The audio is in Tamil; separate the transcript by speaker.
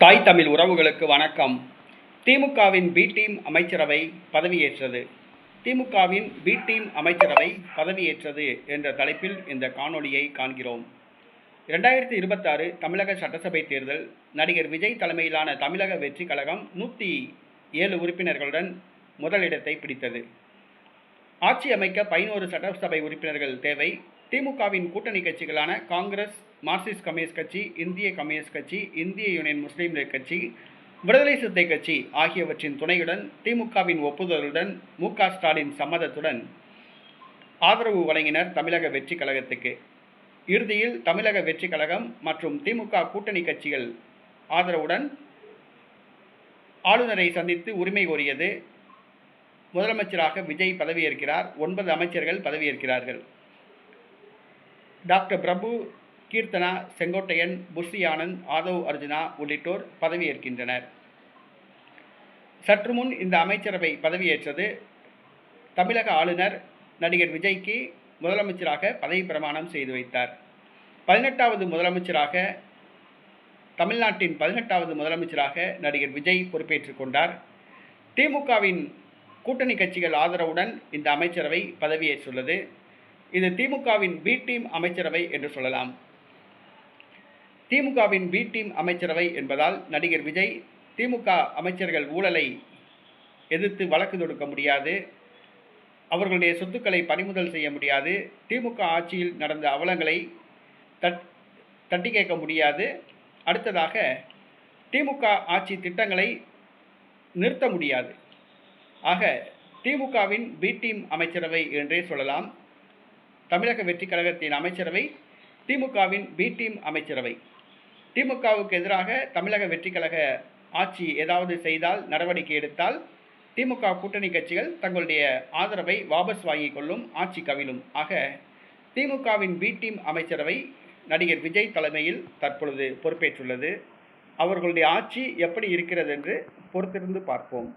Speaker 1: தாய் தமிழ் உறவுகளுக்கு வணக்கம். திமுகவின் பி டீம் அமைச்சரவை பதவியேற்றது. திமுகவின் பி டீம் அமைச்சரவை பதவியேற்றது என்ற தலைப்பில் இந்த காணொளியை காண்கிறோம். 2026 தமிழக சட்டசபை தேர்தல் நடிகர் விஜய் தலைமையிலான தமிழக வெற்றி கழகம் 107 உறுப்பினர்களுடன் முதலிடத்தை பிடித்தது. ஆட்சி அமைக்க 11 சட்டசபை உறுப்பினர்கள் தேவை. திமுகவின் கூட்டணி கட்சிகளான காங்கிரஸ், மார்க்சிஸ்ட் கம்யூனிஸ்ட் கட்சி, இந்திய கம்யூனிஸ்ட் கட்சி, இந்திய யூனியன் முஸ்லீம் லீக் கட்சி, விடுதலை சிறுத்தை கட்சி ஆகியவற்றின் துணையுடன் திமுகவின் ஒப்புதலுடன் மு.க. ஸ்டாலின் சம்மதத்துடன் ஆதரவு வழங்கினர் தமிழக வெற்றி கழகத்துக்கு. இறுதியில் தமிழக வெற்றி கழகம் மற்றும் திமுக கூட்டணி கட்சிகள் ஆதரவுடன் ஆளுநரை சந்தித்து உரிமை கோரியது. முதலமைச்சராக விஜய் பதவியேற்கிறார். 9 அமைச்சர்கள் பதவியேற்கிறார்கள். டாக்டர் பிரபு, கீர்த்தனா, செங்கோட்டையன், புஷி ஆனந்த், ஆதவ் அர்ஜுனா உள்ளிட்டோர் பதவியேற்கின்றனர். சற்று முன் இந்த அமைச்சரவை பதவியேற்றது. தமிழக ஆளுநர் நடிகர் விஜய்க்கு முதலமைச்சராக பதவி பிரமாணம் செய்து வைத்தார். 18வது முதலமைச்சராக தமிழ்நாட்டின் 18வது முதலமைச்சராக நடிகர் விஜய் பொறுப்பேற்றுக் கொண்டார். திமுகவின் கூட்டணி கட்சிகள் ஆதரவுடன் இந்த அமைச்சரவை பதவியேற்றுள்ளது. இது திமுகவின் பி டீம் அமைச்சரவை என்று சொல்லலாம். திமுகவின் பி டீம் அமைச்சரவை என்பதால் நடிகர் விஜய் திமுக அமைச்சர்கள் ஊழலை எதிர்த்து வழக்கு தொடுக்க முடியாது. அவர்களுடைய சொத்துக்களை பறிமுதல் செய்ய முடியாது. திமுக ஆட்சியில் நடந்த அவலங்களை தட்டி கேட்க முடியாது. அடுத்ததாக திமுக ஆட்சி திட்டங்களை நிறுத்த முடியாது. ஆக திமுகவின் பி டீம் அமைச்சரவை என்றே சொல்லலாம். தமிழக வெற்றி கழகத்தின் அமைச்சரவை திமுகவின் பி டீம் அமைச்சரவை. திமுகவுக்கு எதிராக தமிழக வெற்றி கழக ஆட்சி ஏதாவது செய்தால், நடவடிக்கை எடுத்தால் திமுக கூட்டணி கட்சிகள் தங்களுடைய ஆதரவை வாபஸ் வாங்கிக் கொள்ளும், ஆட்சி கவிழும். ஆக திமுகவின் பி டீம் அமைச்சரவை நடிகர் விஜய் தலைமையில் தற்பொழுது பொறுப்பேற்றுள்ளது. அவர்களுடைய ஆட்சி எப்படி இருக்கிறது என்று பொறுத்திருந்து பார்ப்போம்.